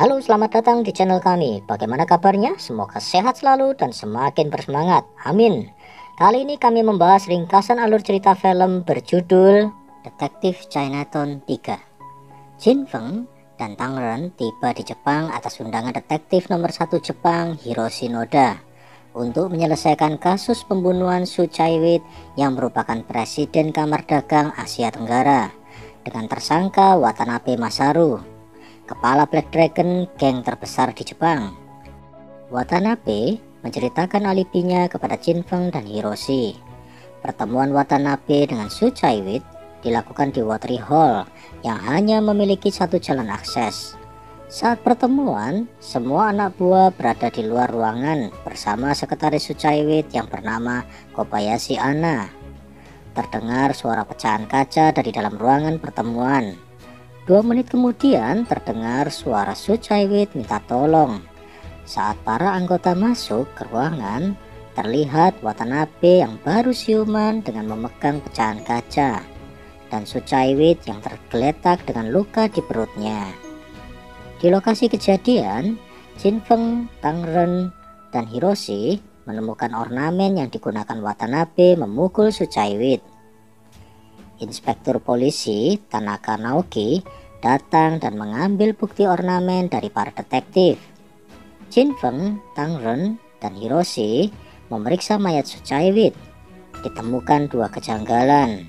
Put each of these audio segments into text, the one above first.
Halo, selamat datang di channel kami. Bagaimana kabarnya? Semoga sehat selalu dan semakin bersemangat. Amin. Kali ini kami membahas ringkasan alur cerita film berjudul Detektif Chinatown 3. Jin Feng dan Tang Ren tiba di Jepang atas undangan detektif nomor 1 Jepang Hiroshi Noda untuk menyelesaikan kasus pembunuhan Su Chaiwit yang merupakan Presiden Kamar Dagang Asia Tenggara dengan tersangka Watanabe Masaru, kepala Black Dragon geng terbesar di Jepang. Watanabe menceritakan alibinya kepada Jin Feng dan Hiroshi. Pertemuan Watanabe dengan Su Chaiwit dilakukan di Watery Hall yang hanya memiliki satu jalan akses. Saat pertemuan, semua anak buah berada di luar ruangan bersama sekretaris Su Chaiwit yang bernama Kobayashi Anna. Terdengar suara pecahan kaca dari dalam ruangan pertemuan. 2 menit kemudian terdengar suara Su Chaiwit minta tolong. Saat para anggota masuk ke ruangan, terlihat Watanabe yang baru siuman dengan memegang pecahan kaca, dan Su Chaiwit yang tergeletak dengan luka di perutnya. Di lokasi kejadian, Jin Feng, Tang Ren, dan Hiroshi menemukan ornamen yang digunakan Watanabe memukul Su Chaiwit. Inspektur polisi Tanaka Naoki datang dan mengambil bukti ornamen dari para detektif. Jin Feng, Tang Ren, dan Hiroshi memeriksa mayat Su Chaiwit. Ditemukan 2 kejanggalan.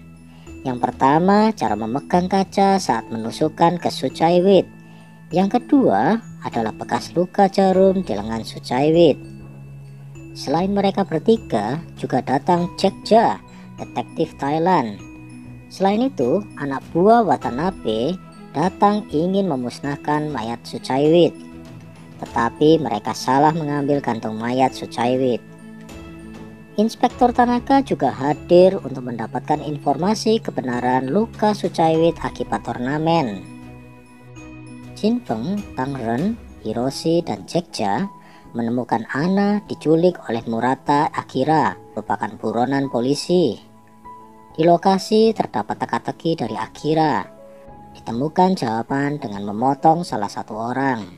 Yang pertama, cara memegang kaca saat menusukkan ke Su Chaiwit. Yang kedua adalah bekas luka jarum di lengan Su Chaiwit. Selain mereka bertiga, juga datang Jack Ja, detektif Thailand. Selain itu, anak buah Watanabe datang ingin memusnahkan mayat Su Chaiwit, tetapi mereka salah mengambil kantung mayat Su Chaiwit. Inspektur Tanaka juga hadir untuk mendapatkan informasi kebenaran luka Su Chaiwit akibat ornamen. Jin Feng, Tang Ren, Hiroshi, dan Jack Ja menemukan Anna diculik oleh Murata Akira, merupakan buronan polisi. Di lokasi terdapat teka-teki dari Akira. Ditemukan jawaban dengan memotong salah satu orang.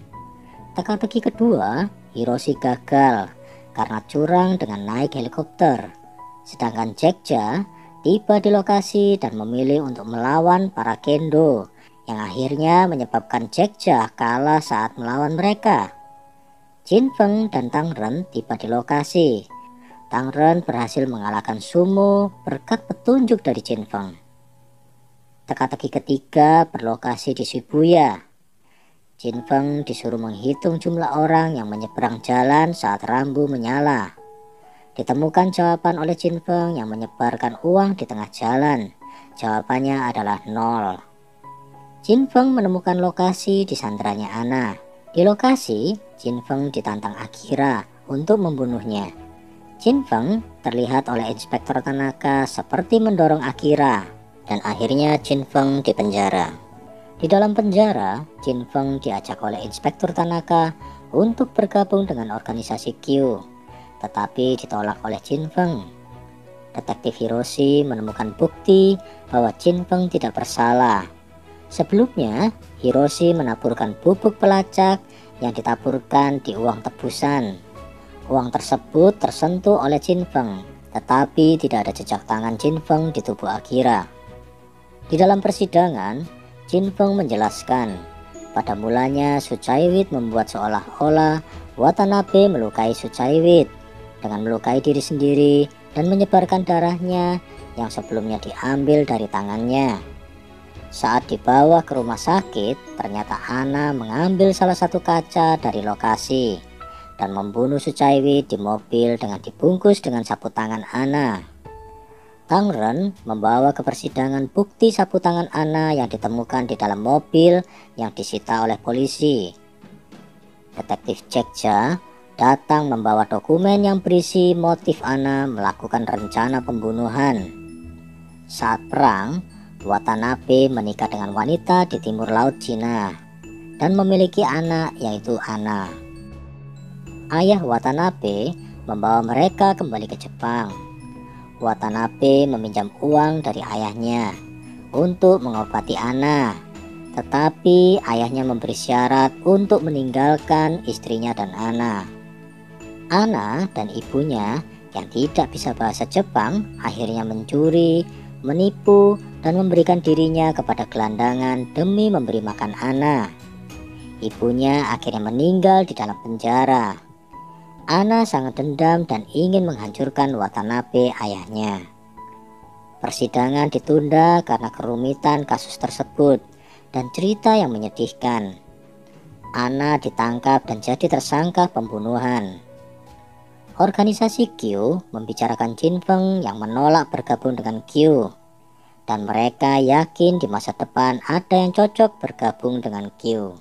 Teka-teki kedua, Hiroshi gagal karena curang dengan naik helikopter. Sedangkan Jack Ja tiba di lokasi dan memilih untuk melawan para kendo, yang akhirnya menyebabkan Jack Ja kalah saat melawan mereka. Jin Feng dan Tang Ren tiba di lokasi. Tang Ren berhasil mengalahkan Sumo berkat petunjuk dari Jin Feng. Teka-teki ketiga berlokasi di Shibuya. Jin Feng disuruh menghitung jumlah orang yang menyeberang jalan saat rambu menyala. Ditemukan jawaban oleh Jin Feng yang menyebarkan uang di tengah jalan. Jawabannya adalah 0. Jin Feng menemukan lokasi di sandranya Anna. Di lokasi, Jin Feng ditantang Akira untuk membunuhnya. Jin Feng terlihat oleh Inspektur Tanaka seperti mendorong Akira, dan akhirnya Jin Feng dipenjara. Di dalam penjara, Jin Feng diajak oleh Inspektur Tanaka untuk bergabung dengan organisasi Q, tetapi ditolak oleh Jin Feng. Detektif Hiroshi menemukan bukti bahwa Jin Feng tidak bersalah. Sebelumnya, Hiroshi menaburkan bubuk pelacak yang ditaburkan di uang tebusan. Uang tersebut tersentuh oleh Jin Feng, tetapi tidak ada jejak tangan Jin Feng di tubuh Akira. Di dalam persidangan, Jin Feng menjelaskan, pada mulanya Su Chaiwit membuat seolah-olah Watanabe melukai Su Chaiwit dengan melukai diri sendiri dan menyebarkan darahnya yang sebelumnya diambil dari tangannya. Saat dibawa ke rumah sakit, ternyata Anna mengambil salah satu kaca dari lokasi dan membunuh Su Chaiwit di mobil dengan dibungkus dengan sapu tangan Anna. Tang Ren membawa ke persidangan bukti sapu tangan Anna yang ditemukan di dalam mobil yang disita oleh polisi. Detektif Jack Ja datang membawa dokumen yang berisi motif Anna melakukan rencana pembunuhan. Saat perang, Watanabe menikah dengan wanita di timur laut Cina dan memiliki anak yaitu Anna. Ayah Watanabe membawa mereka kembali ke Jepang. Watanabe meminjam uang dari ayahnya untuk mengobati Anna. Tetapi ayahnya memberi syarat untuk meninggalkan istrinya dan Ana. Ana dan ibunya yang tidak bisa bahasa Jepang akhirnya mencuri, menipu, dan memberikan dirinya kepada gelandangan demi memberi makan Ana. Ibunya akhirnya meninggal di dalam penjara. Ana sangat dendam dan ingin menghancurkan Watanabe ayahnya. Persidangan ditunda karena kerumitan kasus tersebut dan cerita yang menyedihkan. Ana ditangkap dan jadi tersangka pembunuhan. Organisasi Q membicarakan Jin Feng yang menolak bergabung dengan Q, dan mereka yakin di masa depan ada yang cocok bergabung dengan Q.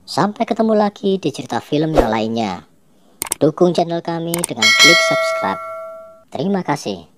Sampai ketemu lagi di cerita film yang lainnya. Dukung channel kami dengan klik subscribe. Terima kasih.